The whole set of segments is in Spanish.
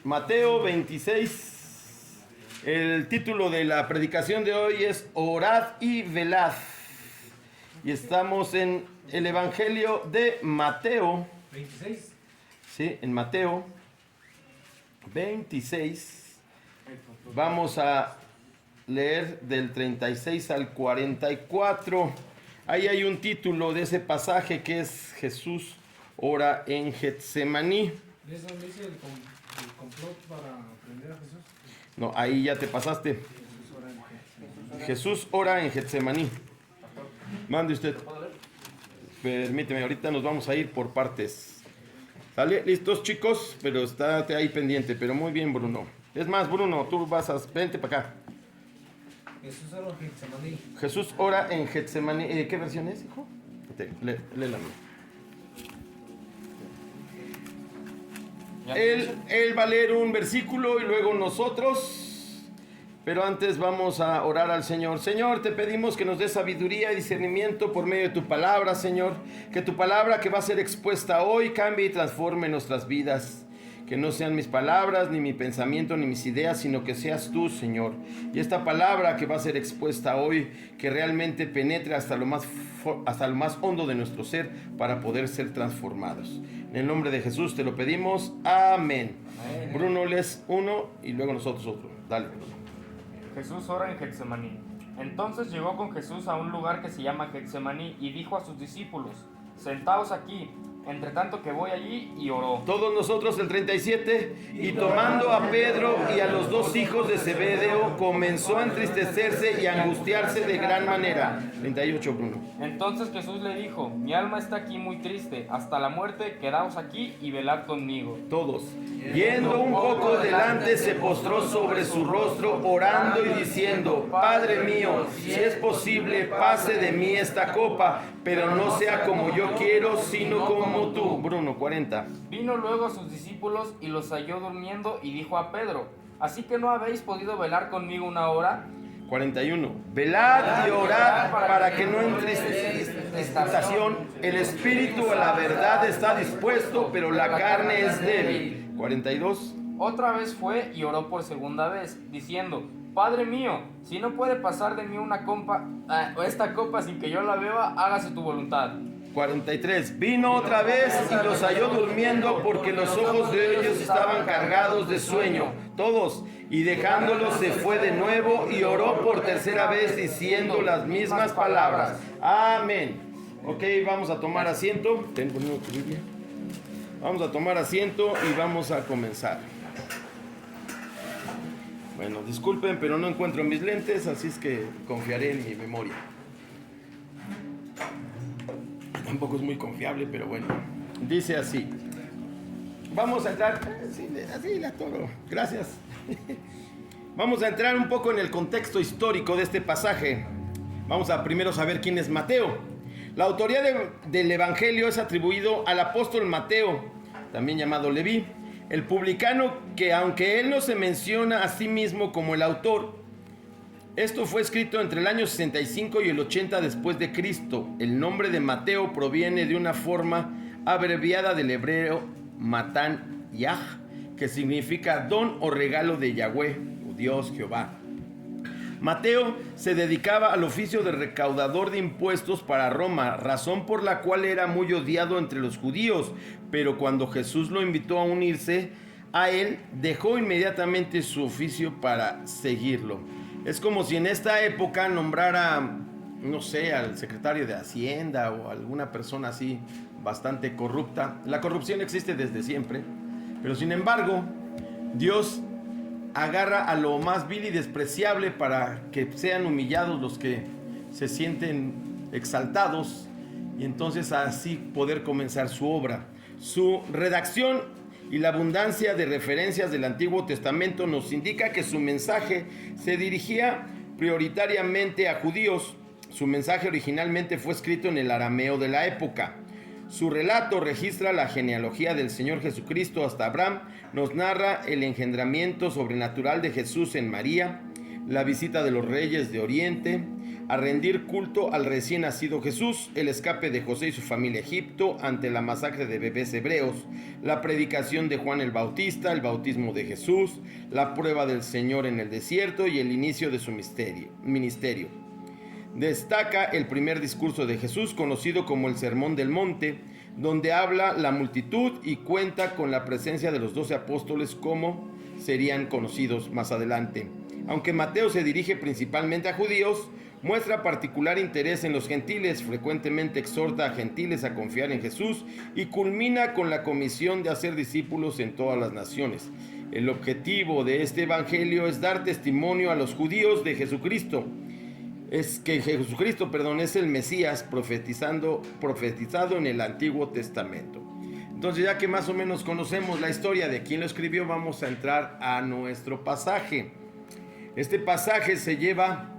Mateo 26. El título de la predicación de hoy es Orad y velad. Y estamos en el Evangelio de Mateo. 26. Sí, en Mateo 26. Vamos a leer del 36 al 44. Ahí hay un título de ese pasaje que es Jesús ora en Getsemaní. ¿De eso dice el complot para aprender a Jesús? No, ahí ya te pasaste. Jesús ora en Getsemaní. Mande usted. Permíteme, ahorita nos vamos a ir por partes. ¿Sale? ¿Listos, chicos? Pero estate ahí pendiente. Pero muy bien, Bruno. Es más, Bruno, tú vas a... Vente para acá. Jesús ora en Getsemaní. Jesús ora en Getsemaní. ¿Qué versión es, hijo? Léela. Él va a leer un versículo y luego nosotros, pero antes vamos a orar al Señor. Señor, te pedimos que nos des sabiduría y discernimiento por medio de tu palabra, Señor. Que tu palabra que va a ser expuesta hoy cambie y transforme nuestras vidas. Que no sean mis palabras, ni mi pensamiento, ni mis ideas, sino que seas tú, Señor. Y esta palabra que va a ser expuesta hoy, que realmente penetre hasta lo más hondo de nuestro ser para poder ser transformados. En el nombre de Jesús te lo pedimos. Amén. Amén. Bruno, lees uno y luego nosotros otro. Dale, Bruno. Jesús ora en Getsemaní. Entonces llegó con Jesús a un lugar que se llama Getsemaní y dijo a sus discípulos: Sentaos aquí, entre tanto que voy allí, y oró. Todos nosotros el 37. Y tomando a Pedro y a los dos hijos de Zebedeo, comenzó a entristecerse y a angustiarse de gran manera. 38, Bruno. Entonces Jesús le dijo: Mi alma está aquí muy triste, hasta la muerte, quedaos aquí y velad conmigo. Todos. Yendo un poco delante, se postró sobre su rostro, orando y diciendo: Padre mío, si es posible, pase de mí esta copa, pero no sea como yo quiero, sino como tú. Bruno, 40. Vino luego a sus discípulos y los halló durmiendo y dijo a Pedro: ¿Así que no habéis podido velar conmigo una hora? 41. Velad y orad para que no entréis en tentación. El espíritu a la verdad está dispuesto, pero la carne es débil. 42. Otra vez fue y oró por segunda vez, diciendo: Padre mío, si no puede pasar de mí esta copa sin que yo la beba, hágase tu voluntad. 43. Vino otra vez y los halló durmiendo porque los ojos de ellos estaban cargados de sueño. Todos. Y dejándolos se fue de nuevo y oró por tercera vez diciendo las mismas palabras. Amén. Ok, vamos a tomar asiento. Tengo una Biblia. Vamos a tomar asiento y vamos a comenzar. Bueno, disculpen, pero no encuentro mis lentes, así es que confiaré en mi memoria. Tampoco es muy confiable, pero bueno. Dice así. Vamos a entrar. Así la toro. Gracias. Vamos a entrar un poco en el contexto histórico de este pasaje. Vamos a primero saber quién es Mateo. La autoría del Evangelio es atribuido al apóstol Mateo, también llamado Leví, el publicano, que aunque él no se menciona a sí mismo como el autor, esto fue escrito entre el año 65 y el 80 después de Cristo. El nombre de Mateo proviene de una forma abreviada del hebreo Matán Yah, que significa don o regalo de Yahweh, o Dios, Jehová. Mateo se dedicaba al oficio de recaudador de impuestos para Roma, razón por la cual era muy odiado entre los judíos, pero cuando Jesús lo invitó a unirse a él, dejó inmediatamente su oficio para seguirlo. Es como si en esta época nombrara, no sé, al secretario de Hacienda o alguna persona así bastante corrupta. La corrupción existe desde siempre, pero sin embargo, Dios agarra a lo más vil y despreciable para que sean humillados los que se sienten exaltados y entonces así poder comenzar su obra. Su redacción y la abundancia de referencias del Antiguo Testamento nos indica que su mensaje se dirigía prioritariamente a judíos. Su mensaje originalmente fue escrito en el arameo de la época. Su relato registra la genealogía del Señor Jesucristo hasta Abraham, nos narra el engendramiento sobrenatural de Jesús en María, la visita de los reyes de Oriente, a rendir culto al recién nacido Jesús, el escape de José y su familia a Egipto ante la masacre de bebés hebreos, la predicación de Juan el Bautista, el bautismo de Jesús, la prueba del Señor en el desierto y el inicio de su ministerio. Destaca el primer discurso de Jesús, conocido como el Sermón del Monte, donde habla la multitud y cuenta con la presencia de los 12 apóstoles, como serían conocidos más adelante. Aunque Mateo se dirige principalmente a judíos, muestra particular interés en los gentiles, frecuentemente exhorta a gentiles a confiar en Jesús y culmina con la comisión de hacer discípulos en todas las naciones. El objetivo de este evangelio es dar testimonio a los judíos de Jesucristo. Jesucristo es el Mesías profetizado en el Antiguo Testamento. Entonces, ya que más o menos conocemos la historia de quién lo escribió, vamos a entrar a nuestro pasaje. Este pasaje se lleva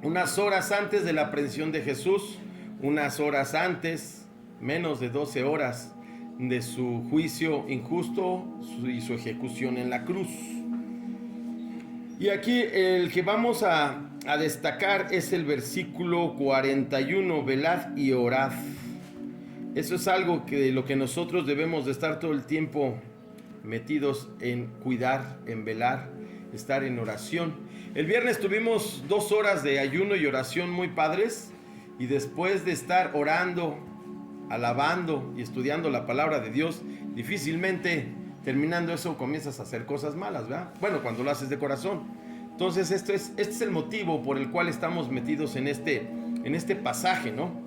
unas horas antes de la aprehensión de Jesús, unas horas antes, menos de 12 horas, de su juicio injusto y su ejecución en la cruz. Y aquí el que vamos a destacar es el versículo 41, velad y orad. Eso es algo de lo que nosotros debemos de estar todo el tiempo metidos en cuidar, en velar, estar en oración. El viernes tuvimos 2 horas de ayuno y oración muy padres, y después de estar orando, alabando y estudiando la palabra de Dios, difícilmente terminando eso comienzas a hacer cosas malas, ¿verdad? Bueno, cuando lo haces de corazón. Entonces este es el motivo por el cual estamos metidos en este pasaje, ¿no?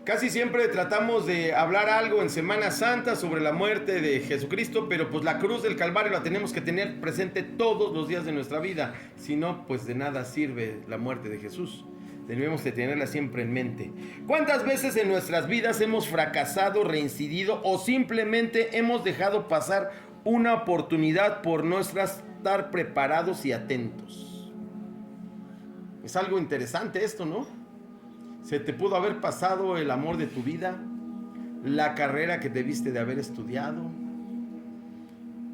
Casi siempre tratamos de hablar algo en Semana Santa sobre la muerte de Jesucristo, pero pues la cruz del Calvario la tenemos que tener presente todos los días de nuestra vida. Si no, pues de nada sirve la muerte de Jesús. Debemos de tenerla siempre en mente. ¿Cuántas veces en nuestras vidas hemos fracasado, reincidido o simplemente hemos dejado pasar una oportunidad por no estar preparados y atentos? Es algo interesante esto, ¿no? Se te pudo haber pasado el amor de tu vida, la carrera que debiste de haber estudiado.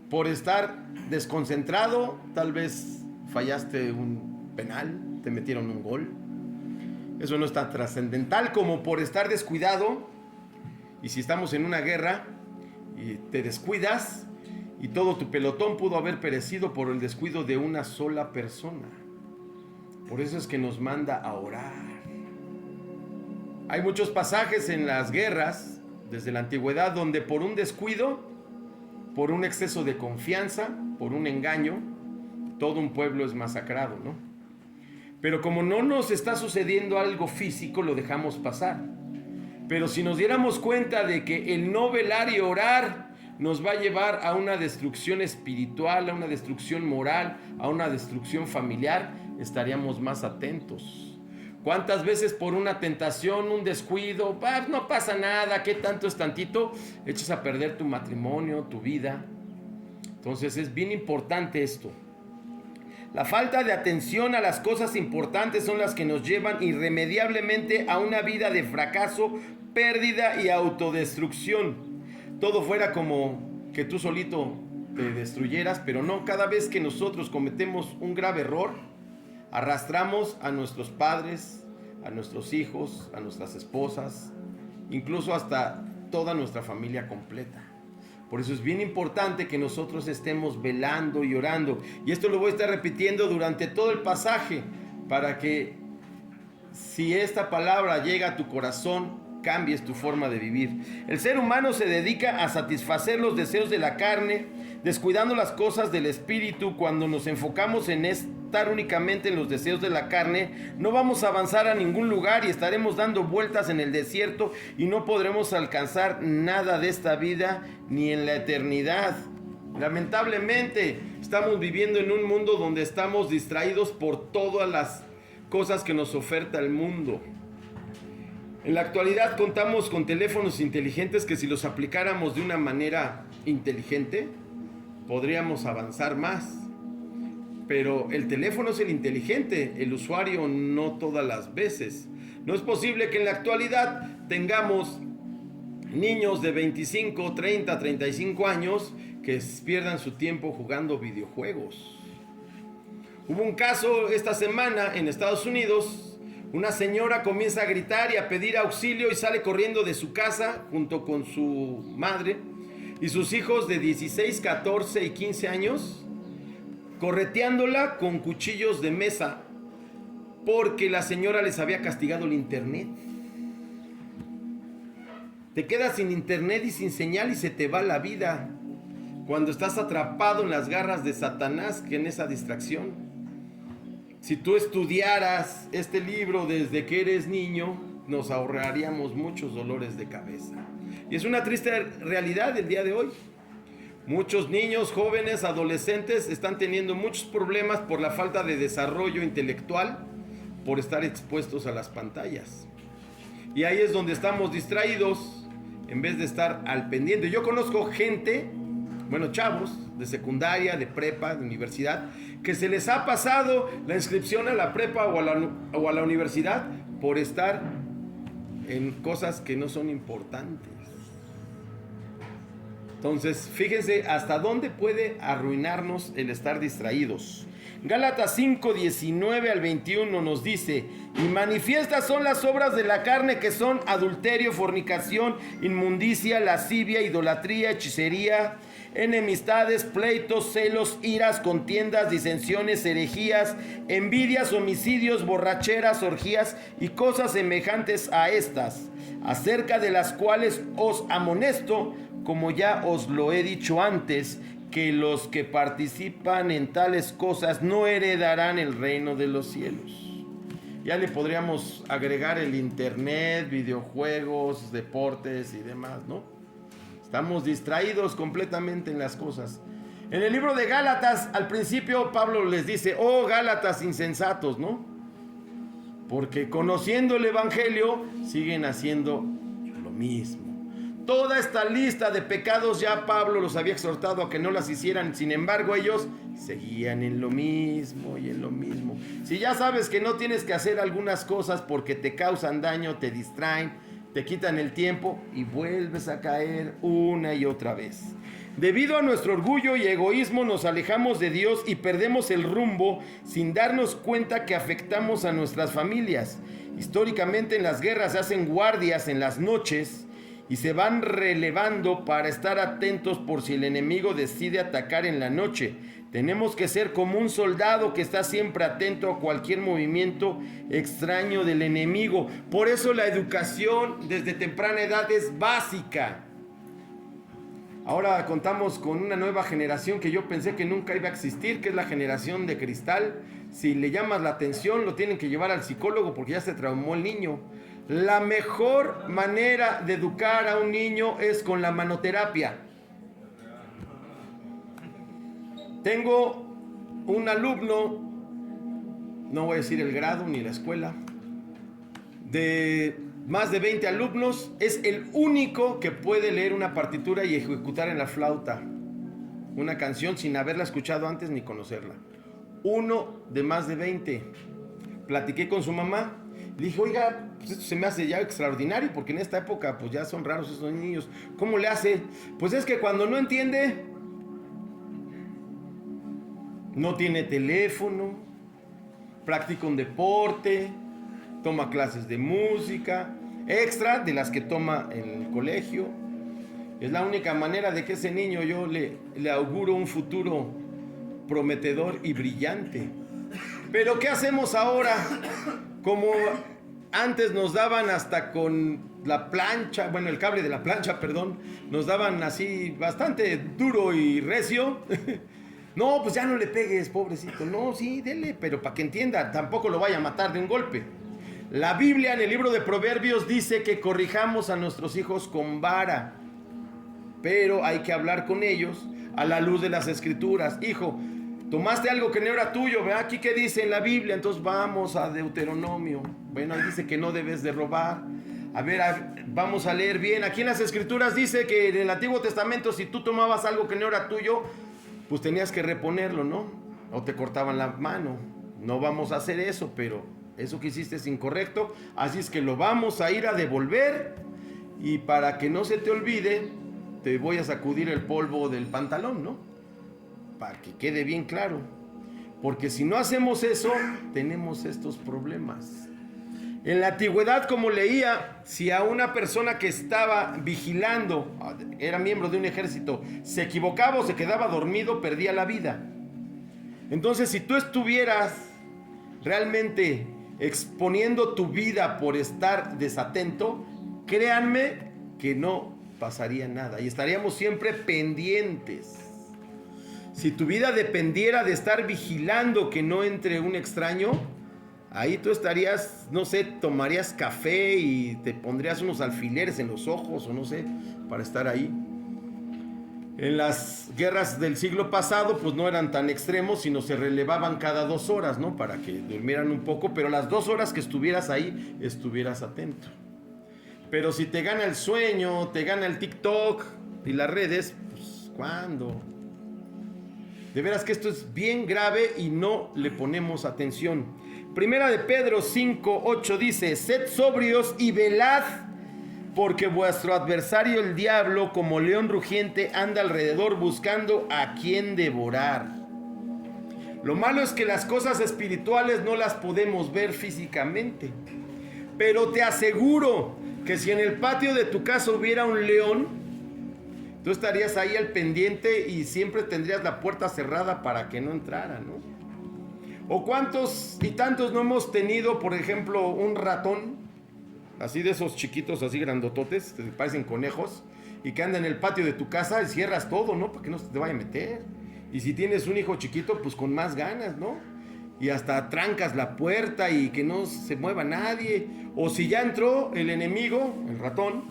Por estar desconcentrado, tal vez fallaste un penal, te metieron un gol. Eso no es tan trascendental como por estar descuidado. Y si estamos en una guerra y te descuidas, y todo tu pelotón pudo haber perecido por el descuido de una sola persona. Por eso es que nos manda a orar. Hay muchos pasajes en las guerras, desde la antigüedad, donde por un descuido, por un exceso de confianza, por un engaño, todo un pueblo es masacrado, ¿no? Pero como no nos está sucediendo algo físico, lo dejamos pasar. Pero si nos diéramos cuenta de que el no velar y orar nos va a llevar a una destrucción espiritual, a una destrucción moral, a una destrucción familiar, estaríamos más atentos. ¿Cuántas veces por una tentación, un descuido, no pasa nada, qué tanto es tantito, echas a perder tu matrimonio, tu vida? Entonces es bien importante esto. La falta de atención a las cosas importantes son las que nos llevan irremediablemente a una vida de fracaso, pérdida y autodestrucción. Todo fuera como que tú solito te destruyeras, pero no, cada vez que nosotros cometemos un grave error, arrastramos a nuestros padres, a nuestros hijos, a nuestras esposas, incluso hasta toda nuestra familia completa. Por eso es bien importante que nosotros estemos velando y orando. Y esto lo voy a estar repitiendo durante todo el pasaje, para que si esta palabra llega a tu corazón, cambies tu forma de vivir. El ser humano se dedica a satisfacer los deseos de la carne, descuidando las cosas del espíritu. Cuando nos enfocamos en estar únicamente en los deseos de la carne, no vamos a avanzar a ningún lugar y estaremos dando vueltas en el desierto y no podremos alcanzar nada de esta vida ni en la eternidad. Lamentablemente estamos viviendo en un mundo donde estamos distraídos por todas las cosas que nos oferta el mundo. En la actualidad contamos con teléfonos inteligentes que si los aplicáramos de una manera inteligente, podríamos avanzar más. Pero el teléfono es el inteligente, el usuario no todas las veces. No es posible que en la actualidad tengamos niños de 25, 30, 35 años que pierdan su tiempo jugando videojuegos. Hubo un caso esta semana en Estados Unidos, Una señora comienza a gritar y a pedir auxilio y sale corriendo de su casa junto con su madre y sus hijos de 16, 14 y 15 años, correteándola con cuchillos de mesa porque la señora les había castigado el internet. Te quedas sin internet y sin señal y se te va la vida cuando estás atrapado en las garras de Satanás, que en esa distracción. Si tú estudiaras este libro desde que eres niño, nos ahorraríamos muchos dolores de cabeza. Y es una triste realidad del día de hoy. Muchos niños, jóvenes, adolescentes están teniendo muchos problemas por la falta de desarrollo intelectual, por estar expuestos a las pantallas. Y ahí es donde estamos distraídos en vez de estar al pendiente. Yo conozco gente, bueno, chavos de secundaria, de prepa, de universidad, que se les ha pasado la inscripción a la prepa o a la universidad por estar en cosas que no son importantes. Entonces, fíjense hasta dónde puede arruinarnos el estar distraídos. Gálatas 5, 19 al 21 nos dice: y manifiestas son las obras de la carne, que son adulterio, fornicación, inmundicia, lascivia, idolatría, hechicería, enemistades, pleitos, celos, iras, contiendas, disensiones, herejías, envidias, homicidios, borracheras, orgías y cosas semejantes a estas, acerca de las cuales os amonesto, como ya os lo he dicho antes, que los que participan en tales cosas no heredarán el reino de los cielos. Ya le podríamos agregar el internet, videojuegos, deportes y demás, ¿no? Estamos distraídos completamente en las cosas. En el libro de Gálatas, al principio Pablo les dice: oh Gálatas insensatos, ¿no? Porque conociendo el evangelio siguen haciendo lo mismo. Toda esta lista de pecados ya Pablo los había exhortado a que no las hicieran. Sin embargo, ellos seguían en lo mismo y en lo mismo. Si ya sabes que no tienes que hacer algunas cosas porque te causan daño, te distraen, te quitan el tiempo y vuelves a caer una y otra vez. Debido a nuestro orgullo y egoísmo nos alejamos de Dios y perdemos el rumbo sin darnos cuenta que afectamos a nuestras familias. Históricamente en las guerras se hacen guardias en las noches y se van relevando para estar atentos por si el enemigo decide atacar en la noche. Tenemos que ser como un soldado que está siempre atento a cualquier movimiento extraño del enemigo. Por eso la educación desde temprana edad es básica. Ahora contamos con una nueva generación que yo pensé que nunca iba a existir, que es la generación de cristal. Si le llamas la atención, lo tienen que llevar al psicólogo porque ya se traumó el niño. La mejor manera de educar a un niño es con la manoterapia. Tengo un alumno, no voy a decir el grado ni la escuela, de más de 20 alumnos, es el único que puede leer una partitura y ejecutar en la flauta una canción sin haberla escuchado antes ni conocerla. Uno de más de 20. Platiqué con su mamá, le dije: oiga, pues esto se me hace ya extraordinario, porque en esta época pues ya son raros esos niños. ¿Cómo le hace? Pues es que cuando no entiende, no tiene teléfono, practica un deporte, toma clases de música, extra de las que toma en el colegio. Es la única manera de que ese niño yo le auguro un futuro prometedor y brillante. Pero ¿qué hacemos ahora? Como antes nos daban hasta con la plancha, bueno, el cable de la plancha, perdón, nos daban así bastante duro y recio. No, pues ya no le pegues, pobrecito. No, sí, dele, pero para que entienda, tampoco lo vaya a matar de un golpe. La Biblia en el libro de Proverbios dice que corrijamos a nuestros hijos con vara, pero hay que hablar con ellos a la luz de las Escrituras. Hijo, tomaste algo que no era tuyo, ¿verdad? Aquí qué dice en la Biblia, entonces vamos a Deuteronomio. Bueno, ahí dice que no debes de robar. A ver, vamos a leer bien. Aquí en las Escrituras dice que en el Antiguo Testamento, si tú tomabas algo que no era tuyo, pues tenías que reponerlo, ¿no? O te cortaban la mano. No vamos a hacer eso, pero eso que hiciste es incorrecto. Así es que lo vamos a ir a devolver. Y para que no se te olvide, te voy a sacudir el polvo del pantalón, ¿no? Para que quede bien claro. Porque si no hacemos eso, tenemos estos problemas. En la antigüedad, como leía, si a una persona que estaba vigilando, era miembro de un ejército, se equivocaba o se quedaba dormido, perdía la vida. Entonces, si tú estuvieras realmente exponiendo tu vida por estar desatento, créanme que no pasaría nada y estaríamos siempre pendientes. Si tu vida dependiera de estar vigilando que no entre un extraño, ahí tú estarías, no sé, tomarías café y te pondrías unos alfileres en los ojos o no sé, para estar ahí. En las guerras del siglo pasado, pues no eran tan extremos, sino se relevaban cada 2 horas, ¿no? Para que durmieran un poco, pero las 2 horas que estuvieras ahí, estuvieras atento. Pero si te gana el sueño, te gana el TikTok y las redes, pues ¿cuándo? De veras que esto es bien grave y no le ponemos atención. Primera de Pedro 5:8 dice: sed sobrios y velad, porque vuestro adversario el diablo, como león rugiente, anda alrededor buscando a quien devorar. Lo malo es que las cosas espirituales no las podemos ver físicamente, pero te aseguro que si en el patio de tu casa hubiera un león, tú estarías ahí al pendiente y siempre tendrías la puerta cerrada para que no entrara, ¿no? O cuántos y tantos no hemos tenido, por ejemplo, un ratón, así de esos chiquitos, así grandototes, que parecen conejos, y que andan en el patio de tu casa y cierras todo, ¿no? Para que no se te vaya a meter. Y si tienes un hijo chiquito, pues con más ganas, ¿no? Y hasta trancas la puerta y que no se mueva nadie. O si ya entró el enemigo, el ratón,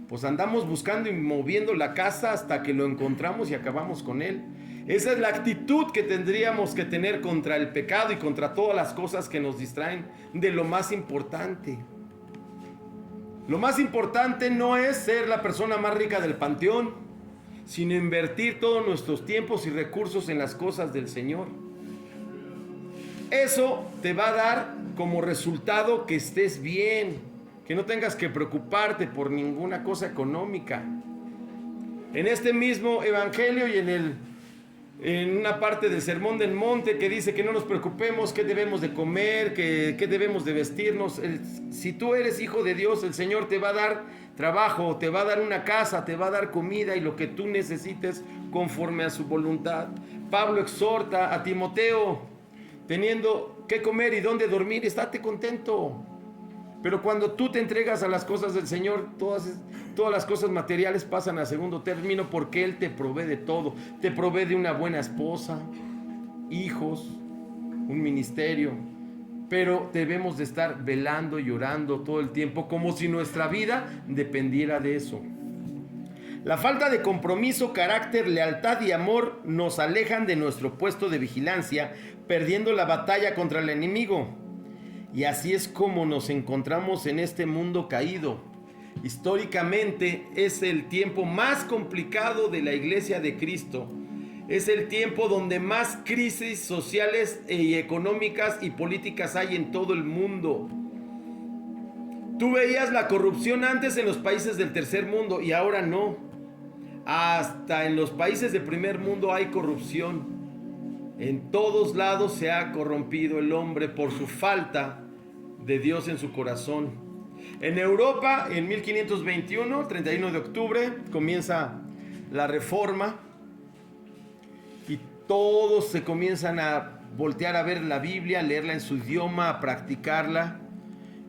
pues andamos buscando y moviendo la casa hasta que lo encontramos y acabamos con él. Esa es la actitud que tendríamos que tener contra el pecado y contra todas las cosas que nos distraen de lo más importante. Lo más importante no es ser la persona más rica del panteón, sino invertir todos nuestros tiempos y recursos en las cosas del Señor. Eso te va a dar como resultado que estés bien, que no tengas que preocuparte por ninguna cosa económica. En este mismo evangelio y en una parte del Sermón del Monte que dice que no nos preocupemos qué debemos de comer, qué debemos de vestirnos. Si tú eres hijo de Dios, el Señor te va a dar trabajo, te va a dar una casa, te va a dar comida y lo que tú necesites conforme a su voluntad. Pablo exhorta a Timoteo, teniendo qué comer y dónde dormir, estate contento. Pero cuando tú te entregas a las cosas del Señor, todas las cosas materiales pasan a segundo término porque Él te provee de todo. Te provee de una buena esposa, hijos, un ministerio. Pero debemos de estar velando y orando todo el tiempo como si nuestra vida dependiera de eso. La falta de compromiso, carácter, lealtad y amor nos alejan de nuestro puesto de vigilancia, perdiendo la batalla contra el enemigo. Y así es como nos encontramos en este mundo caído. Históricamente es el tiempo más complicado de la Iglesia de Cristo. Es el tiempo donde más crisis sociales y económicas y políticas hay en todo el mundo. Tú veías la corrupción antes en los países del tercer mundo y ahora no. Hasta en los países del primer mundo hay corrupción. En todos lados se ha corrompido el hombre por su falta de Dios en su corazón. En Europa, en 1521, 31 de octubre, comienza la Reforma y todos se comienzan a voltear a ver la Biblia, a leerla en su idioma, a practicarla.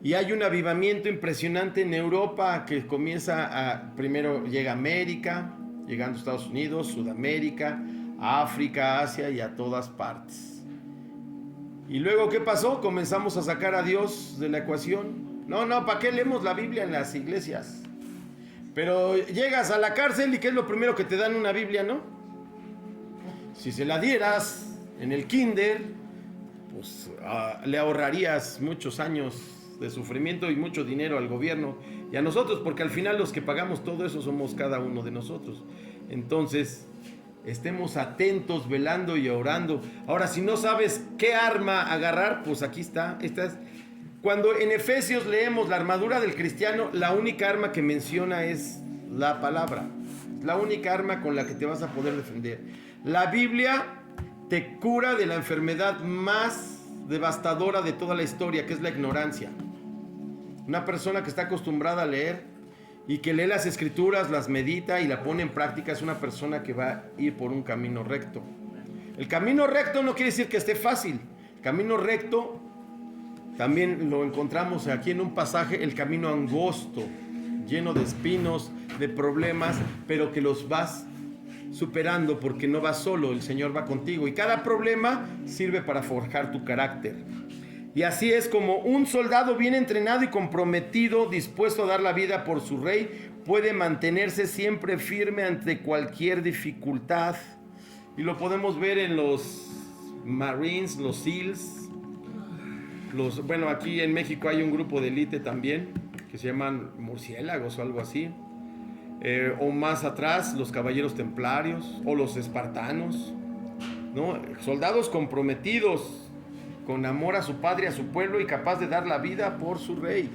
Y hay un avivamiento impresionante en Europa que comienza primero llega a América, llegando a Estados Unidos, Sudamérica, África, Asia y a todas partes. Y luego, ¿qué pasó? Comenzamos a sacar a Dios de la ecuación. No, ¿para qué leemos la Biblia en las iglesias? Pero llegas a la cárcel y ¿qué es lo primero que te dan una Biblia, no? Si se la dieras en el kinder, pues le ahorrarías muchos años de sufrimiento y mucho dinero al gobierno y a nosotros, porque al final los que pagamos todo eso somos cada uno de nosotros. Entonces, estemos atentos, velando y orando. Ahora, si no sabes qué arma agarrar, pues aquí está. Cuando en Efesios leemos la armadura del cristiano, la única arma que menciona es la palabra. La única arma con la que te vas a poder defender. La Biblia te cura de la enfermedad más devastadora de toda la historia, que es la ignorancia. Una persona que está acostumbrada a leer y que lee las escrituras, las medita y la pone en práctica, es una persona que va a ir por un camino recto. El camino recto no quiere decir que esté fácil. El camino recto también lo encontramos aquí en un pasaje, el camino angosto, lleno de espinos, de problemas, pero que los vas superando porque no vas solo, el Señor va contigo. Y cada problema sirve para forjar tu carácter. Y así es como un soldado bien entrenado y comprometido, dispuesto a dar la vida por su rey, puede mantenerse siempre firme ante cualquier dificultad. Y lo podemos ver en los Marines, los SEALs. Bueno, aquí en México hay un grupo de élite también, que se llaman murciélagos o algo así. O más atrás, los caballeros templarios o los espartanos, ¿no? Soldados comprometidos con amor a su padre, a su pueblo y capaz de dar la vida por su rey.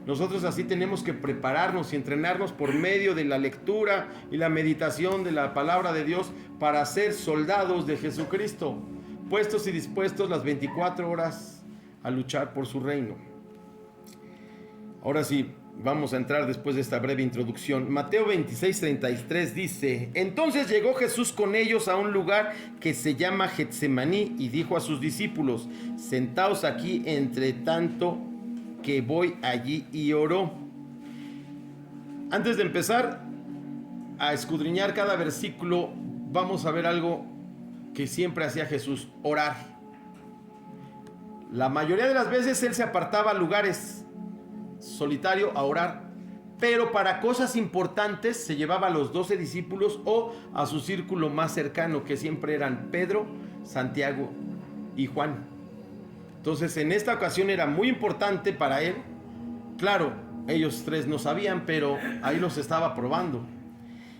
Nosotros así tenemos que prepararnos y entrenarnos por medio de la lectura y la meditación de la palabra de Dios para ser soldados de Jesucristo, puestos y dispuestos las 24 horas a luchar por su reino. Ahora sí, vamos a entrar después de esta breve introducción. Mateo 26:33 dice: entonces llegó Jesús con ellos a un lugar que se llama Getsemaní y dijo a sus discípulos: sentaos aquí entre tanto que voy allí, y oró. Antes de empezar a escudriñar cada versículo, vamos a ver algo que siempre hacía Jesús: orar. La mayoría de las veces él se apartaba a lugares solitario a orar, pero para cosas importantes se llevaba a los 12 discípulos o a su círculo más cercano, que siempre eran Pedro, Santiago y Juan. Entonces en esta ocasión era muy importante para él. Claro, ellos tres no sabían, pero ahí los estaba probando.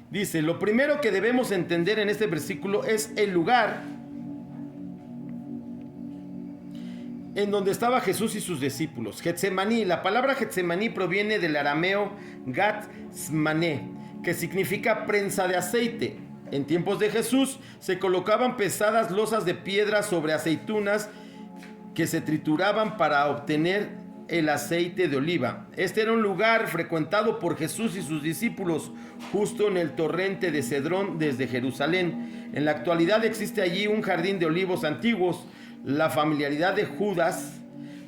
Dice: lo primero que debemos entender en este versículo es el lugar en donde estaba Jesús y sus discípulos. Getsemaní. La palabra Getsemaní proviene del arameo Gatzmané, que significa prensa de aceite. En tiempos de Jesús se colocaban pesadas losas de piedra sobre aceitunas que se trituraban para obtener el aceite de oliva. Este era un lugar frecuentado por Jesús y sus discípulos, justo en el torrente de Cedrón desde Jerusalén. En la actualidad existe allí un jardín de olivos antiguos. La familiaridad de Judas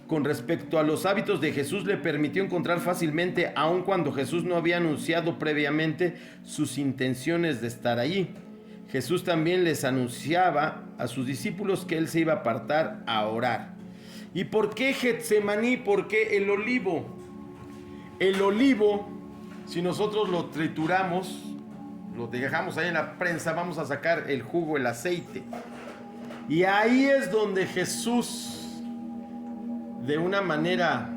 con respecto a los hábitos de Jesús le permitió encontrar fácilmente, aun cuando Jesús no había anunciado previamente sus intenciones de estar allí. Jesús también les anunciaba a sus discípulos que él se iba a apartar a orar. ¿Y por qué Getsemaní? ¿Por qué el olivo? El olivo, si nosotros lo trituramos, lo dejamos ahí en la prensa, vamos a sacar el jugo, el aceite. Y ahí es donde Jesús, de una manera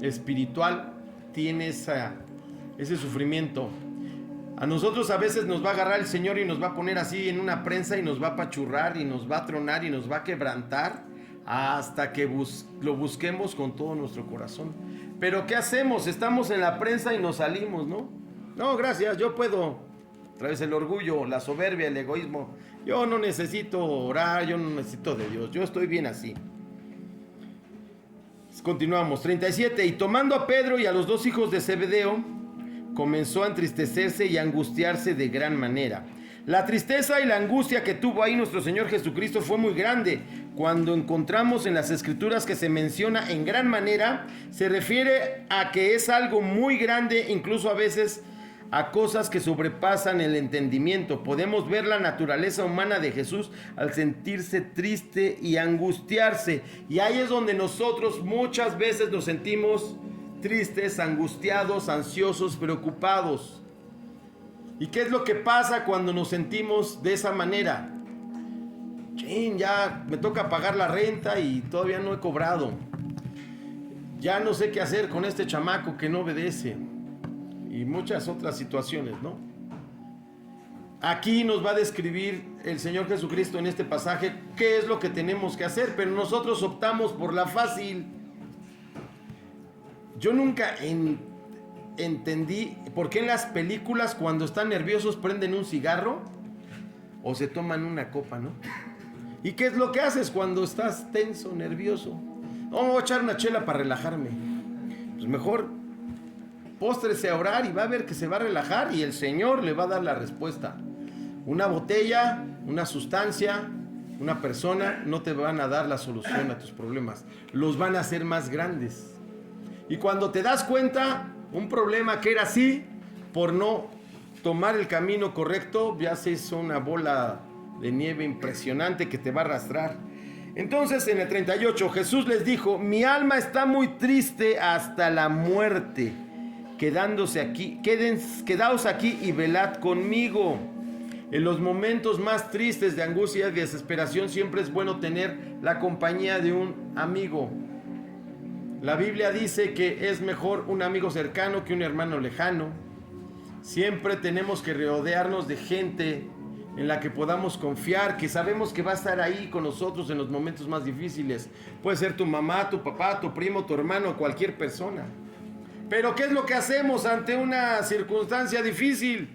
espiritual, tiene ese sufrimiento. A nosotros a veces nos va a agarrar el Señor y nos va a poner así en una prensa y nos va a apachurrar y nos va a tronar y nos va a quebrantar hasta que lo busquemos con todo nuestro corazón. Pero ¿qué hacemos? Estamos en la prensa y nos salimos, ¿no? No, gracias, yo puedo. Otra vez el orgullo, la soberbia, el egoísmo. Yo no necesito orar, yo no necesito de Dios, yo estoy bien así. Continuamos, 37. Y tomando a Pedro y a los dos hijos de Zebedeo, comenzó a entristecerse y a angustiarse de gran manera. La tristeza y la angustia que tuvo ahí nuestro Señor Jesucristo fue muy grande. Cuando encontramos en las Escrituras que se menciona en gran manera, se refiere a que es algo muy grande, incluso a veces a cosas que sobrepasan el entendimiento. Podemos ver la naturaleza humana de Jesús al sentirse triste y angustiarse. Y ahí es donde nosotros muchas veces nos sentimos tristes, angustiados, ansiosos, preocupados. ¿Y qué es lo que pasa cuando nos sentimos de esa manera? Chin, ya me toca pagar la renta y todavía no he cobrado. Ya no sé qué hacer con este chamaco que no obedece. Y muchas otras situaciones, ¿no? Aquí nos va a describir el Señor Jesucristo en este pasaje qué es lo que tenemos que hacer, pero nosotros optamos por la fácil. Yo nunca entendí por qué en las películas cuando están nerviosos prenden un cigarro o se toman una copa, ¿no? ¿Y qué es lo que haces cuando estás tenso, nervioso? Oh, voy a echar una chela para relajarme. pues mejor póstrese a orar y va a ver que se va a relajar y el Señor le va a dar la respuesta. Una botella, una sustancia, una persona no te van a dar la solución a tus problemas, los van a hacer más grandes. Y cuando te das cuenta, un problema que era así, por no tomar el camino correcto, ya se hizo una bola de nieve impresionante que te va a arrastrar. Entonces en el 38 Jesús les dijo: mi alma está muy triste hasta la muerte. Quedaos aquí y velad conmigo. En los momentos más tristes de angustia y desesperación siempre es bueno tener la compañía de un amigo. La Biblia dice que es mejor un amigo cercano que un hermano lejano. Siempre tenemos que rodearnos de gente en la que podamos confiar, que sabemos que va a estar ahí con nosotros en los momentos más difíciles. Puede ser tu mamá, tu papá, tu primo, tu hermano, cualquier persona. Pero ¿qué es lo que hacemos ante una circunstancia difícil?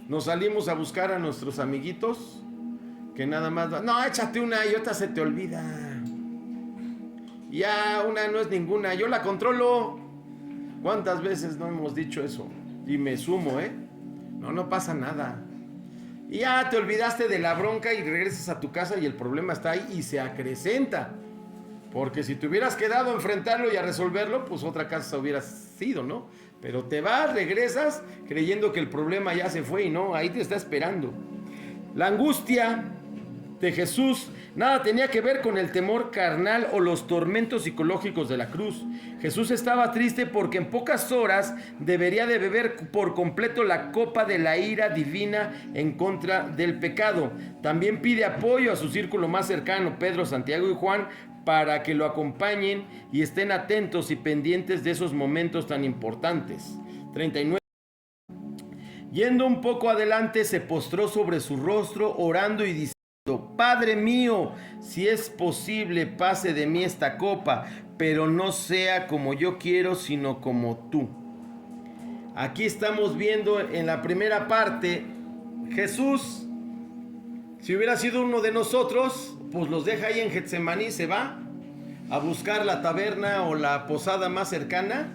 Nos salimos a buscar a nuestros amiguitos que nada más... No, échate una y otra se te olvida. Ya una no es ninguna, yo la controlo. ¿Cuántas veces no hemos dicho eso? Y me sumo, No pasa nada. Y ya te olvidaste de la bronca y regresas a tu casa y el problema está ahí y se acrecenta. Porque si te hubieras quedado a enfrentarlo y a resolverlo, pues otra casa hubieras sido, ¿no? Pero te vas, regresas creyendo que el problema ya se fue y no, ahí te está esperando. La angustia de Jesús nada tenía que ver con el temor carnal o los tormentos psicológicos de la cruz. Jesús estaba triste porque en pocas horas debería de beber por completo la copa de la ira divina en contra del pecado. También pide apoyo a su círculo más cercano, Pedro, Santiago y Juan, para que lo acompañen y estén atentos y pendientes de esos momentos tan importantes. 39. Yendo un poco adelante, se postró sobre su rostro, orando y diciendo: Padre mío, si es posible, pase de mí esta copa, pero no sea como yo quiero, sino como tú. Aquí estamos viendo en la primera parte, Jesús, si hubiera sido uno de nosotros, pues los deja ahí en Getsemaní, se va a buscar la taberna o la posada más cercana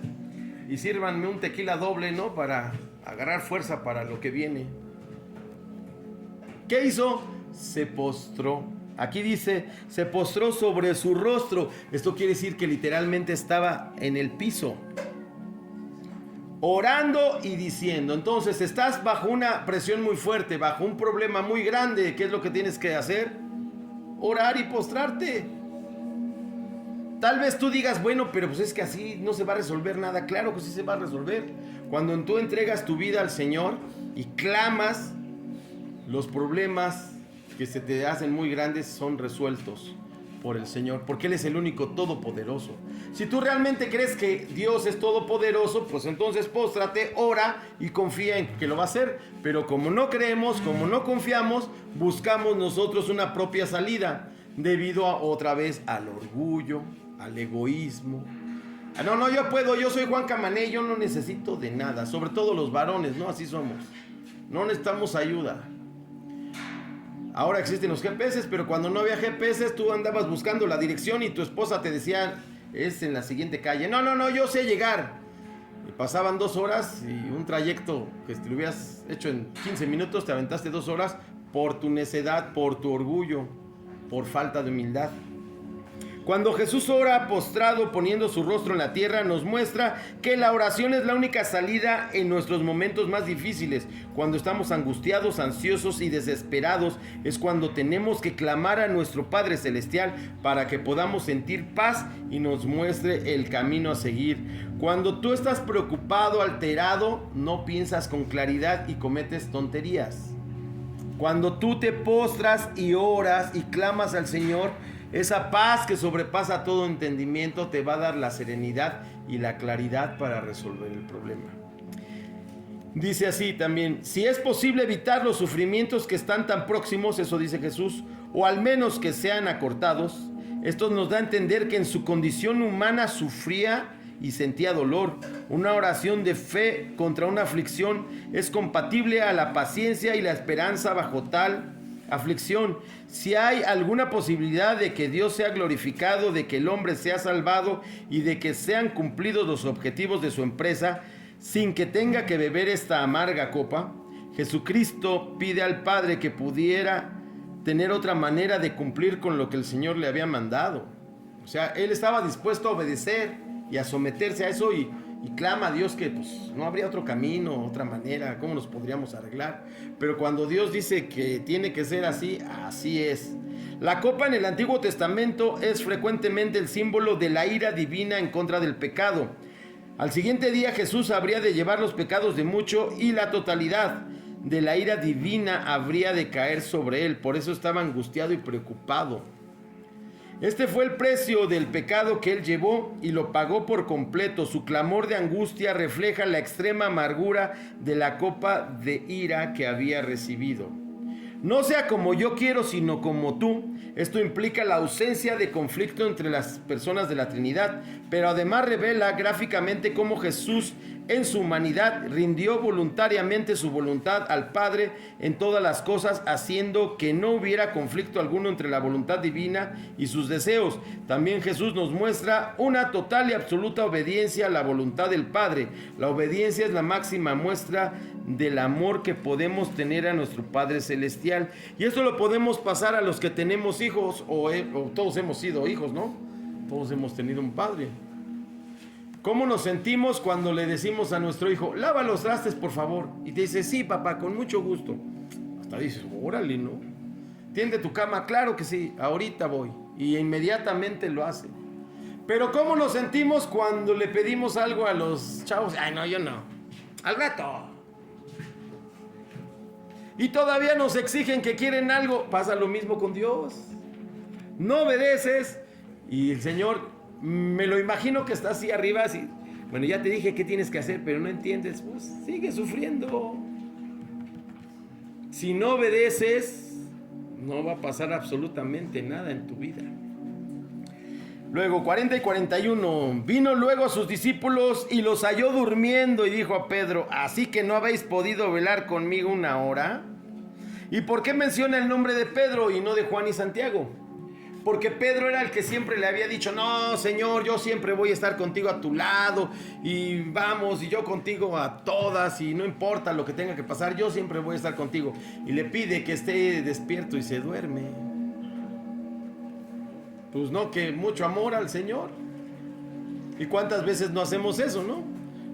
y sírvanme un tequila doble, ¿no? Para agarrar fuerza para lo que viene. ¿Qué hizo? Se postró. Aquí dice, se postró sobre su rostro. Esto quiere decir que literalmente estaba en el piso, orando y diciendo. Entonces estás bajo una presión muy fuerte, bajo un problema muy grande. ¿Qué es lo que tienes que hacer? Orar y postrarte. Tal vez tú digas, bueno, pero pues es que así no se va a resolver nada. Claro que sí se va a resolver. Cuando tú entregas tu vida al Señor y clamas, los problemas que se te hacen muy grandes son resueltos por el Señor, porque Él es el único todopoderoso. Si tú realmente crees que Dios es todopoderoso, pues entonces póstrate, ora y confía en que lo va a hacer. Pero como no creemos, como no confiamos, buscamos nosotros una propia salida, debido otra vez al orgullo, al egoísmo. No, yo puedo, yo soy Juan Camané, yo no necesito de nada. Sobre todo los varones, ¿no? Así somos. No necesitamos ayuda. Ahora existen los GPS, pero cuando no había GPS, tú andabas buscando la dirección y tu esposa te decía, es en la siguiente calle. No, yo sé llegar. Y pasaban 2 horas y un trayecto que te lo hubieras hecho en 15 minutos, te aventaste 2 horas por tu necedad, por tu orgullo, por falta de humildad. Cuando Jesús ora postrado, poniendo su rostro en la tierra, nos muestra que la oración es la única salida en nuestros momentos más difíciles. Cuando estamos angustiados, ansiosos y desesperados, es cuando tenemos que clamar a nuestro Padre Celestial para que podamos sentir paz y nos muestre el camino a seguir. Cuando tú estás preocupado, alterado, no piensas con claridad y cometes tonterías. Cuando tú te postras y oras y clamas al Señor, esa paz que sobrepasa todo entendimiento te va a dar la serenidad y la claridad para resolver el problema. Dice así también, si es posible evitar los sufrimientos que están tan próximos, eso dice Jesús, o al menos que sean acortados. Esto nos da a entender que en su condición humana sufría y sentía dolor. Una oración de fe contra una aflicción es compatible a la paciencia y la esperanza bajo tal aflicción, si hay alguna posibilidad de que Dios sea glorificado, de que el hombre sea salvado y de que sean cumplidos los objetivos de su empresa, sin que tenga que beber esta amarga copa, Jesucristo pide al Padre que pudiera tener otra manera de cumplir con lo que el Señor le había mandado. O sea, Él estaba dispuesto a obedecer y a someterse a eso y clama a Dios que pues, no habría otro camino, otra manera, cómo nos podríamos arreglar. Pero cuando Dios dice que tiene que ser así, así es. La copa en el Antiguo Testamento es frecuentemente el símbolo de la ira divina en contra del pecado. Al siguiente día Jesús habría de llevar los pecados de mucho y la totalidad de la ira divina habría de caer sobre él. Por eso estaba angustiado y preocupado. Este fue el precio del pecado que él llevó y lo pagó por completo. Su clamor de angustia refleja la extrema amargura de la copa de ira que había recibido. No sea como yo quiero, sino como tú. Esto implica la ausencia de conflicto entre las personas de la Trinidad, pero además revela gráficamente cómo Jesús en su humanidad rindió voluntariamente su voluntad al Padre en todas las cosas, haciendo que no hubiera conflicto alguno entre la voluntad divina y sus deseos. También Jesús nos muestra una total y absoluta obediencia a la voluntad del Padre. La obediencia es la máxima muestra del amor que podemos tener a nuestro Padre Celestial. Y esto lo podemos pasar a los que tenemos hijos, o todos hemos sido hijos, ¿no? Todos hemos tenido un padre. ¿Cómo nos sentimos cuando le decimos a nuestro hijo, lava los trastes por favor? Y te dice, sí papá, con mucho gusto. Hasta dices, órale, ¿no? Tiende tu cama, claro que sí, ahorita voy. Y inmediatamente lo hace. Pero ¿cómo nos sentimos cuando le pedimos algo a los chavos? Ay, no, yo no. Al rato. Y todavía nos exigen que quieren algo. Pasa lo mismo con Dios. No obedeces. Y el Señor, me lo imagino que está así arriba, así. Bueno, ya te dije qué tienes que hacer, pero no entiendes. Pues sigue sufriendo. Si no obedeces, no va a pasar absolutamente nada en tu vida. Luego, 40 y 41. Vino luego a sus discípulos y los halló durmiendo y dijo a Pedro, ¿así que no habéis podido velar conmigo una hora? ¿Y por qué menciona el nombre de Pedro y no de Juan y Santiago? Porque Pedro era el que siempre le había dicho, no, Señor, yo siempre voy a estar contigo a tu lado y vamos, y yo contigo a todas y no importa lo que tenga que pasar, yo siempre voy a estar contigo. Y le pide que esté despierto y se duerme. Pues no, que mucho amor al Señor. ¿Y cuántas veces no hacemos eso, no?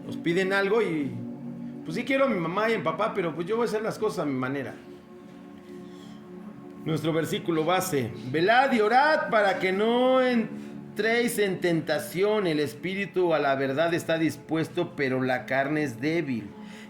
Nos piden algo y pues sí quiero a mi mamá y a mi papá, pero pues yo voy a hacer las cosas a mi manera. Nuestro versículo base, velad y orad para que no entréis en tentación, el espíritu a la verdad está dispuesto, pero la carne es débil.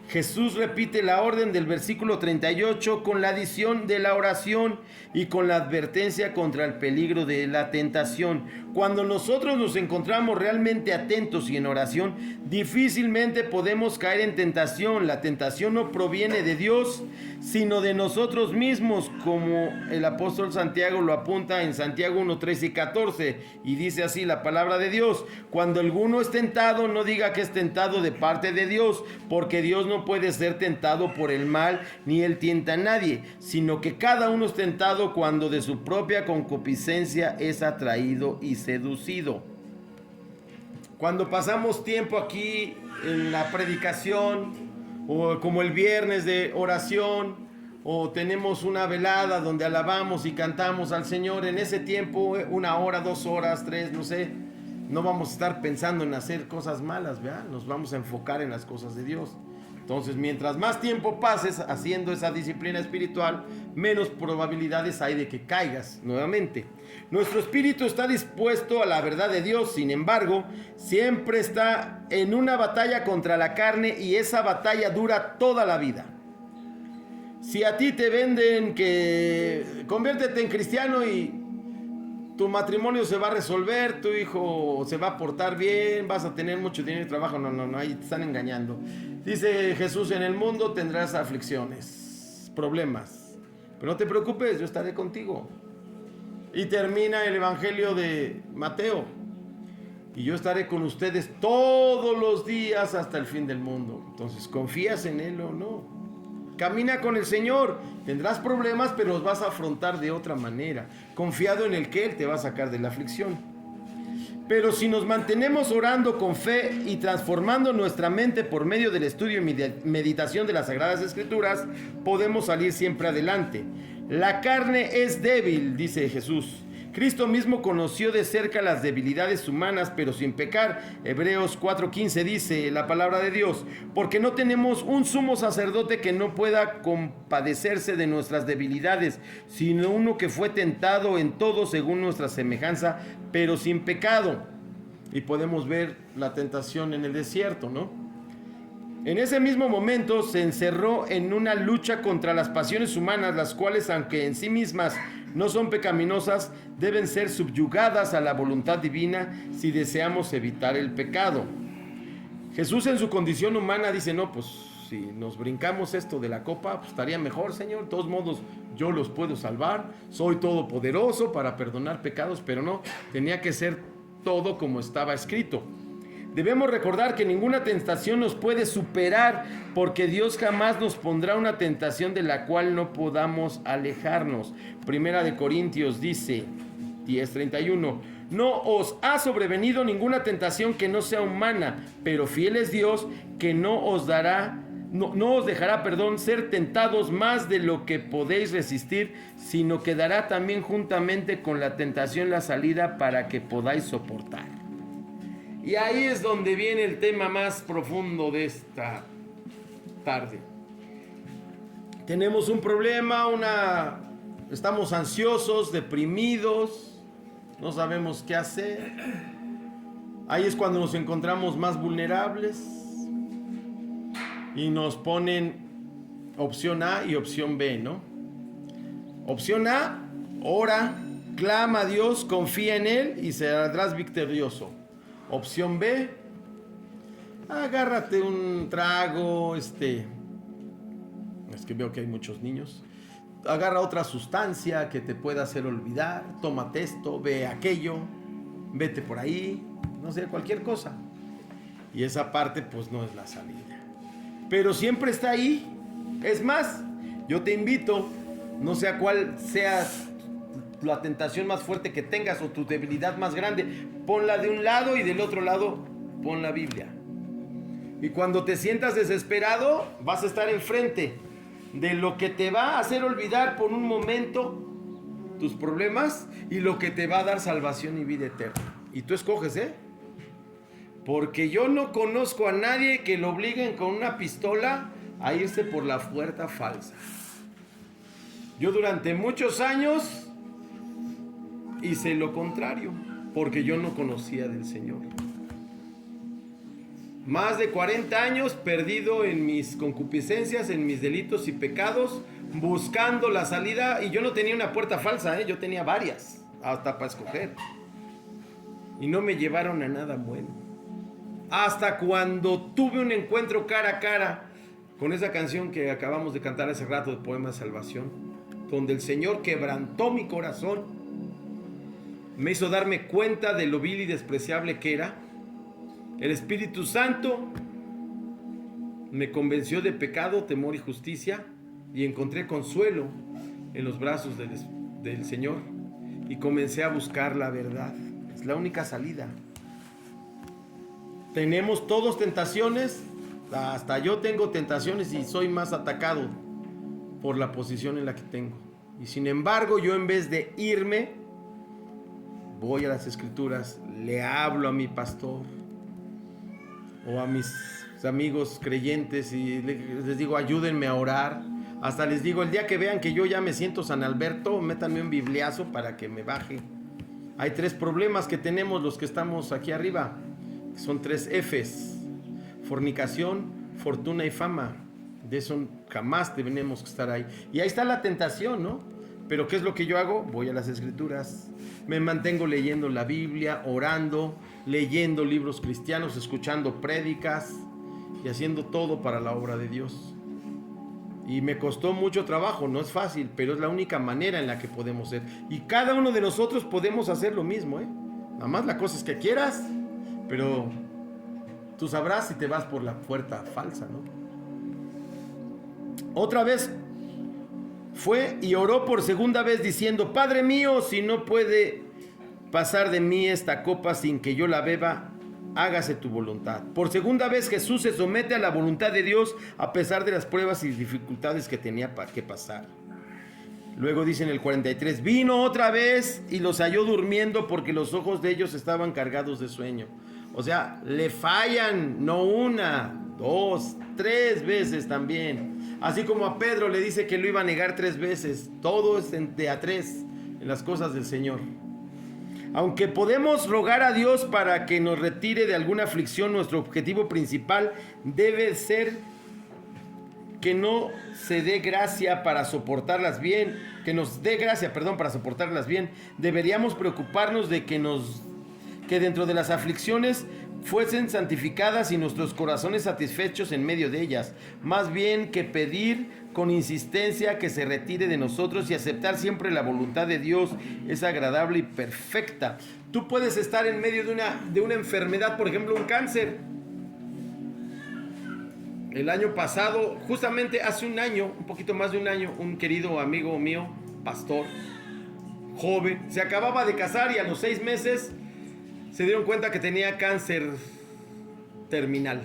Jesús repite la orden del versículo 38 con la adición de la oración y con la advertencia contra el peligro de la tentación. Cuando nosotros nos encontramos realmente atentos y en oración, difícilmente podemos caer en tentación. La tentación no proviene de Dios, sino de nosotros mismos, como el apóstol Santiago lo apunta en Santiago 1, 13 y 14, y dice así la palabra de Dios: cuando alguno es tentado, no diga que es tentado de parte de Dios, porque Dios no puede ser tentado por el mal, ni él tienta a nadie, sino que cada uno es tentado cuando de su propia concupiscencia es atraído y seducido. Cuando pasamos tiempo aquí en la predicación, o como el viernes de oración, o tenemos una velada donde alabamos y cantamos al Señor, en ese tiempo, 1 hora, 2 horas, 3, no sé, no vamos a estar pensando en hacer cosas malas, ¿verdad? Nos vamos a enfocar en las cosas de Dios. Entonces, mientras más tiempo pases haciendo esa disciplina espiritual, menos probabilidades hay de que caigas nuevamente. Nuestro espíritu está dispuesto a la verdad de Dios, sin embargo, siempre está en una batalla contra la carne y esa batalla dura toda la vida. Si a ti te venden que conviértete en cristiano y tu matrimonio se va a resolver, tu hijo se va a portar bien, vas a tener mucho dinero y trabajo, no, ahí te están engañando. Dice Jesús, en el mundo tendrás aflicciones, problemas, pero no te preocupes, yo estaré contigo. Y termina el evangelio de Mateo, y yo estaré con ustedes todos los días hasta el fin del mundo. Entonces, ¿confías en él o no? Camina con el Señor. Tendrás problemas, pero los vas a afrontar de otra manera, confiado en el que Él te va a sacar de la aflicción. Pero si nos mantenemos orando con fe y transformando nuestra mente por medio del estudio y meditación de las Sagradas Escrituras, podemos salir siempre adelante. La carne es débil, dice Jesús. Cristo mismo conoció de cerca las debilidades humanas, pero sin pecar. Hebreos 4:15 dice la palabra de Dios, porque no tenemos un sumo sacerdote que no pueda compadecerse de nuestras debilidades, sino uno que fue tentado en todo según nuestra semejanza, pero sin pecado. Y podemos ver la tentación en el desierto, ¿no? En ese mismo momento se encerró en una lucha contra las pasiones humanas, las cuales, aunque en sí mismas no son pecaminosas, deben ser subyugadas a la voluntad divina si deseamos evitar el pecado. Jesús en su condición humana dice, no, pues si nos brincamos esto de la copa, pues estaría mejor, Señor. De todos modos, yo los puedo salvar, soy todopoderoso para perdonar pecados, pero no, tenía que ser todo como estaba escrito. Debemos recordar que ninguna tentación nos puede superar, porque Dios jamás nos pondrá una tentación de la cual no podamos alejarnos. Primera de Corintios dice, 10:31, no os ha sobrevenido ninguna tentación que no sea humana, pero fiel es Dios, que no os dejará, ser tentados más de lo que podéis resistir, sino que dará también juntamente con la tentación la salida para que podáis soportar. Y ahí es donde viene el tema más profundo de esta tarde. Tenemos un problema, estamos ansiosos, deprimidos, no sabemos qué hacer. Ahí es cuando nos encontramos más vulnerables y nos ponen opción A y opción B, ¿no? Opción A, ora, clama a Dios, confía en Él y saldrás victorioso. Opción B, agárrate un trago, es que veo que hay muchos niños. Agarra otra sustancia que te pueda hacer olvidar, tómate esto, ve aquello, vete por ahí, no sé, cualquier cosa. Y esa parte pues no es la salida. Pero siempre está ahí. Es más, yo te invito, no sé cuál sea la tentación más fuerte que tengas o tu debilidad más grande, ponla de un lado y del otro lado pon la Biblia. Y cuando te sientas desesperado, vas a estar enfrente de lo que te va a hacer olvidar por un momento tus problemas y lo que te va a dar salvación y vida eterna. Y tú escoges, porque yo no conozco a nadie que lo obliguen con una pistola a irse por la puerta falsa. Yo durante muchos años hice lo contrario, porque yo no conocía del Señor. Más de 40 años perdido en mis concupiscencias, en mis delitos y pecados, buscando la salida, y yo no tenía una puerta falsa, yo tenía varias, hasta para escoger. Y no me llevaron a nada bueno. Hasta cuando tuve un encuentro cara a cara con esa canción que acabamos de cantar hace rato, de Poema de Salvación, donde el Señor quebrantó mi corazón, me hizo darme cuenta de lo vil y despreciable que era. El Espíritu Santo me convenció de pecado, temor y justicia, y encontré consuelo en los brazos del Señor, y comencé a buscar la verdad. Es la única salida. Tenemos todos tentaciones, hasta yo tengo tentaciones y soy más atacado por la posición en la que tengo. Y sin embargo, yo en vez de irme, voy a las Escrituras, le hablo a mi pastor o a mis amigos creyentes y les digo, ayúdenme a orar. Hasta les digo, el día que vean que yo ya me siento San Alberto, métanme un bibliazo para que me baje. Hay 3 problemas que tenemos los que estamos aquí arriba. Son 3 Fs: fornicación, fortuna y fama. De eso jamás tenemos que estar ahí. Y ahí está la tentación, ¿no? Pero ¿qué es lo que yo hago? Voy a las Escrituras, me mantengo leyendo la Biblia, orando, leyendo libros cristianos, escuchando prédicas y haciendo todo para la obra de Dios. Y me costó mucho trabajo, no es fácil, pero es la única manera en la que podemos ser. Y cada uno de nosotros podemos hacer lo mismo, Nada más la cosa es que quieras, pero tú sabrás si te vas por la puerta falsa, ¿no? Otra vez fue y oró por segunda vez diciendo: Padre mío, si no puede pasar de mí esta copa sin que yo la beba, hágase tu voluntad. Por segunda vez Jesús se somete a la voluntad de Dios a pesar de las pruebas y dificultades que tenía que pasar. Luego dice en el 43, vino otra vez y los halló durmiendo porque los ojos de ellos estaban cargados de sueño. O sea, le fallan no una, dos, tres veces también. Así como a Pedro le dice que lo iba a negar 3 veces. Todo es de a 3 en las cosas del Señor. Aunque podemos rogar a Dios para que nos retire de alguna aflicción, nuestro objetivo principal debe ser que no se dé gracia para soportarlas bien, que nos dé gracia, para soportarlas bien. Deberíamos preocuparnos de que dentro de las aflicciones fuesen santificadas y nuestros corazones satisfechos en medio de ellas, más bien que pedir con insistencia que se retire de nosotros y aceptar siempre la voluntad de Dios es agradable y perfecta. Tú puedes estar en medio de una enfermedad, por ejemplo, un cáncer. El año pasado, justamente hace un año, un poquito más de un año, un querido amigo mío, pastor, joven, se acababa de casar y a los 6 meses se dieron cuenta que tenía cáncer terminal.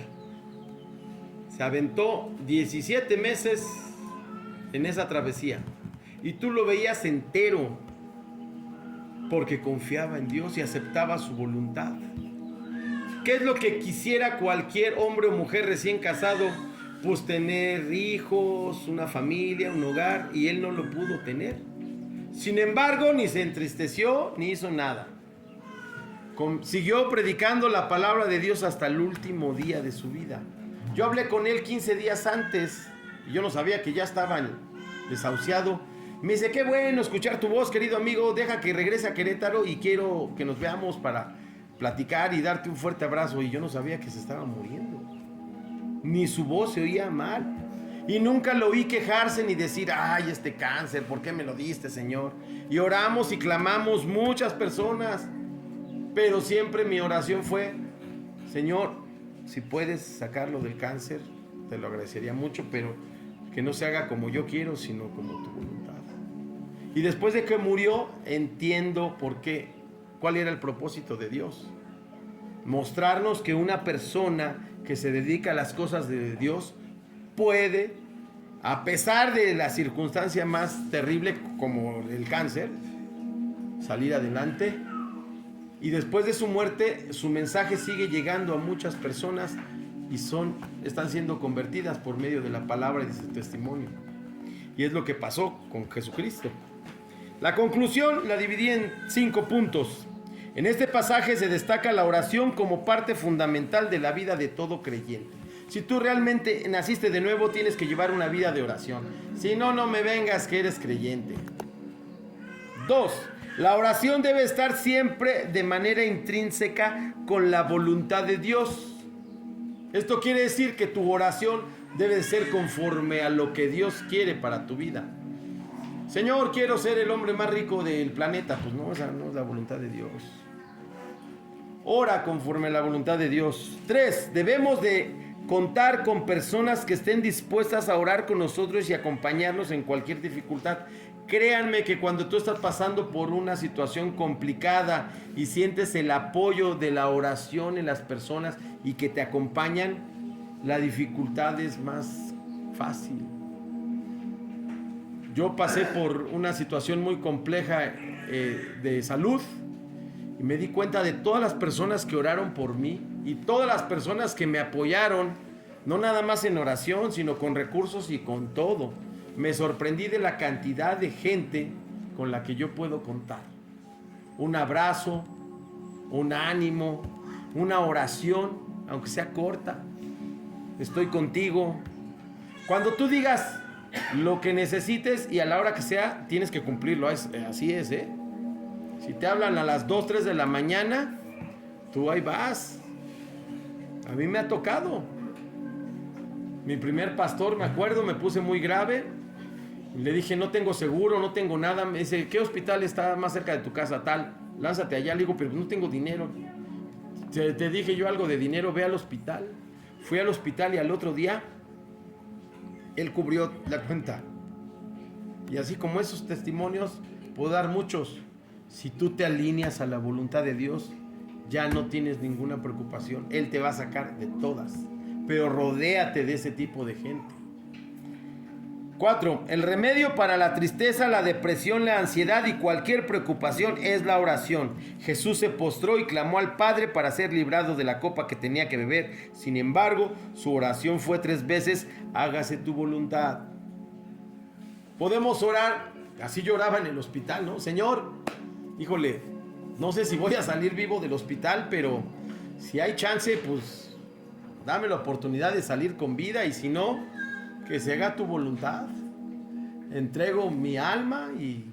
Se aventó 17 meses en esa travesía y tú lo veías entero porque confiaba en Dios y aceptaba su voluntad. ¿Qué es lo que quisiera cualquier hombre o mujer recién casado? Pues tener hijos, una familia, un hogar, y él no lo pudo tener. Sin embargo, ni se entristeció ni hizo nada. Siguió predicando la palabra de Dios hasta el último día de su vida. Yo hablé con él 15 días antes y yo no sabía que ya estaba desahuciado. Me dice: qué bueno escuchar tu voz, querido amigo, deja que regrese a Querétaro y quiero que nos veamos para platicar y darte un fuerte abrazo. Y yo no sabía que se estaba muriendo, ni su voz se oía mal, y nunca lo oí quejarse ni decir: ay, este cáncer, ¿por qué me lo diste, Señor? Y oramos y clamamos muchas personas, pero siempre mi oración fue: Señor, si puedes sacarlo del cáncer, te lo agradecería mucho, pero que no se haga como yo quiero, sino como tu voluntad. Y después de que murió, entiendo por qué. ¿Cuál era el propósito de Dios? Mostrarnos que una persona que se dedica a las cosas de Dios puede, a pesar de la circunstancia más terrible como el cáncer, salir adelante. Y después de su muerte, su mensaje sigue llegando a muchas personas y están siendo convertidas por medio de la palabra y de su testimonio. Y es lo que pasó con Jesucristo. La conclusión la dividí en 5 puntos. En este pasaje se destaca la oración como parte fundamental de la vida de todo creyente. Si tú realmente naciste de nuevo, tienes que llevar una vida de oración. Si no, no me vengas que eres creyente. 2. La oración debe estar siempre de manera intrínseca con la voluntad de Dios. Esto quiere decir que tu oración debe ser conforme a lo que Dios quiere para tu vida. Señor, quiero ser el hombre más rico del planeta. Pues no, esa no es la voluntad de Dios. Ora conforme a la voluntad de Dios. 3. Debemos de contar con personas que estén dispuestas a orar con nosotros y acompañarnos en cualquier dificultad. Créanme que cuando tú estás pasando por una situación complicada y sientes el apoyo de la oración en las personas y que te acompañan, la dificultad es más fácil. Yo pasé por una situación muy compleja de salud y me di cuenta de todas las personas que oraron por mí y todas las personas que me apoyaron, no nada más en oración, sino con recursos y con todo. Me sorprendí de la cantidad de gente con la que yo puedo contar. Un abrazo, un ánimo, una oración, aunque sea corta. Estoy contigo. Cuando tú digas lo que necesites y a la hora que sea, tienes que cumplirlo. Así es, ¿eh? Si te hablan a las 2, 3 de la mañana, tú ahí vas. A mí me ha tocado. Mi primer pastor, me acuerdo, me puse muy grave. Le dije: no tengo seguro, no tengo nada. Me dice: ¿qué hospital está más cerca de tu casa? Tal, lánzate allá. Le digo: pero no tengo dinero. Te dije yo algo de dinero, ve al hospital. Fui al hospital y al otro día Él cubrió la cuenta. Y así como esos testimonios, puedo dar muchos. Si tú te alineas a la voluntad de Dios, ya no tienes ninguna preocupación. Él te va a sacar de todas. Pero rodéate de ese tipo de gente. 4. El remedio para la tristeza, la depresión, la ansiedad y cualquier preocupación es la oración. Jesús se postró y clamó al Padre para ser librado de la copa que tenía que beber. Sin embargo, su oración fue 3 veces: hágase tu voluntad. Podemos orar, así lloraba en el hospital, ¿no? Señor, híjole, no sé si voy a salir vivo del hospital, pero si hay chance, pues dame la oportunidad de salir con vida, y si no, que se haga tu voluntad. Entrego mi alma y,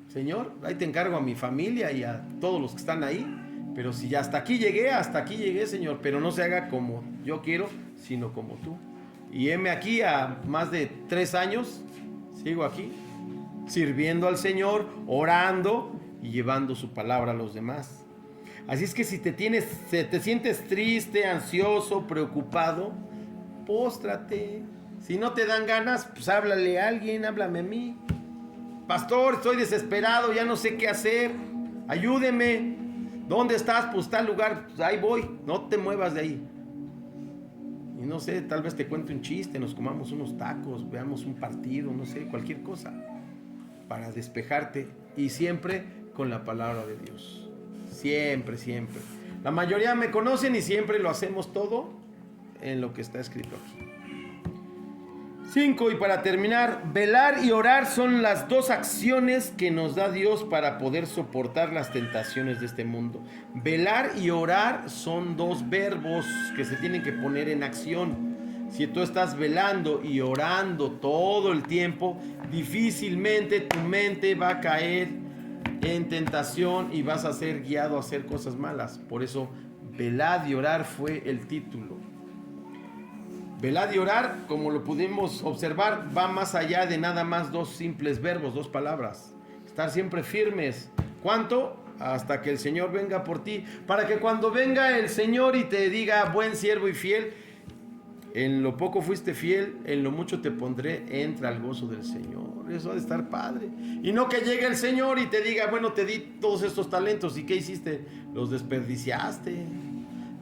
Señor, ahí te encargo a mi familia y a todos los que están ahí. Pero si ya hasta aquí llegué, Señor, pero no se haga como yo quiero, sino como tú. Y heme aquí a más de 3 años, sigo aquí, sirviendo al Señor, orando y llevando su palabra a los demás. Así es que si te sientes triste, ansioso, preocupado, póstrate. Si no te dan ganas, pues háblale a alguien, háblame a mí. Pastor, estoy desesperado, ya no sé qué hacer, ayúdeme. ¿Dónde estás? Pues tal lugar, pues ahí voy, no te muevas de ahí. Y no sé, tal vez te cuente un chiste, nos comamos unos tacos, veamos un partido, no sé, cualquier cosa, para despejarte, y siempre con la palabra de Dios. Siempre, siempre. La mayoría me conocen y siempre lo hacemos todo en lo que está escrito aquí. 5. Y para terminar, velar y orar son las 2 acciones que nos da Dios para poder soportar las tentaciones de este mundo. Velar y orar son 2 verbos que se tienen que poner en acción. Si tú estás velando y orando todo el tiempo, difícilmente tu mente va a caer en tentación y vas a ser guiado a hacer cosas malas. Por eso, velad y orar fue el título. Velad y orar, como lo pudimos observar, va más allá de nada más 2 simples verbos, 2 palabras. Estar siempre firmes. ¿Cuánto? Hasta que el Señor venga por ti. Para que cuando venga el Señor y te diga: buen siervo y fiel, en lo poco fuiste fiel, en lo mucho te pondré, entra al gozo del Señor. Eso ha de estar padre. Y no que llegue el Señor y te diga: bueno, te di todos estos talentos, ¿y qué hiciste? Los desperdiciaste.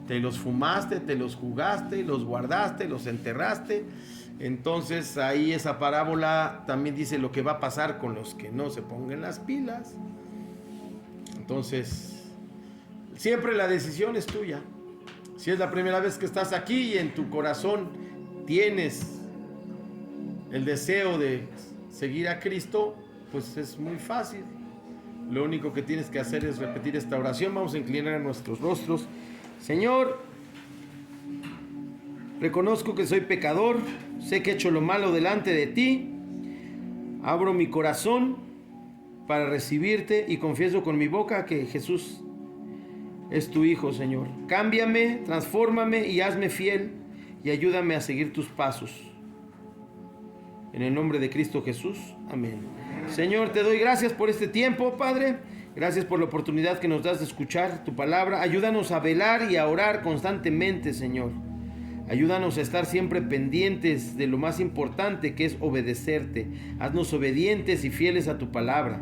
Te los fumaste, te los jugaste, los guardaste, los enterraste. Entonces ahí esa parábola también dice lo que va a pasar con los que no se pongan las pilas. Entonces, siempre la decisión es tuya. Si es la primera vez que estás aquí y en tu corazón tienes el deseo de seguir a Cristo, pues es muy fácil. Lo único que tienes que hacer es repetir esta oración. Vamos a inclinar nuestros rostros. Señor, reconozco que soy pecador, sé que he hecho lo malo delante de ti, abro mi corazón para recibirte y confieso con mi boca que Jesús es tu Hijo, Señor. Cámbiame, transfórmame y hazme fiel y ayúdame a seguir tus pasos. En el nombre de Cristo Jesús, amén. Señor, te doy gracias por este tiempo, Padre. Gracias por la oportunidad que nos das de escuchar tu palabra. Ayúdanos a velar y a orar constantemente, Señor. Ayúdanos a estar siempre pendientes de lo más importante, que es obedecerte. Haznos obedientes y fieles a tu palabra.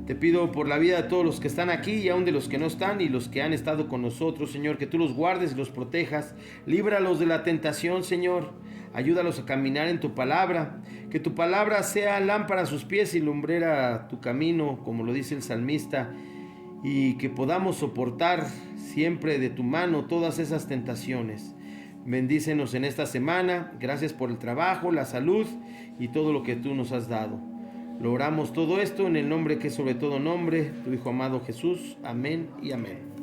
Te pido por la vida de todos los que están aquí y aún de los que no están y los que han estado con nosotros, Señor, que tú los guardes y los protejas. Líbralos de la tentación, Señor. Ayúdalos a caminar en tu palabra. Que tu palabra sea lámpara a sus pies y lumbrera a tu camino, como lo dice el salmista. Y que podamos soportar siempre de tu mano todas esas tentaciones. Bendícenos en esta semana. Gracias por el trabajo, la salud y todo lo que tú nos has dado. Logramos todo esto en el nombre que es sobre todo nombre, tu Hijo amado Jesús. Amén y amén.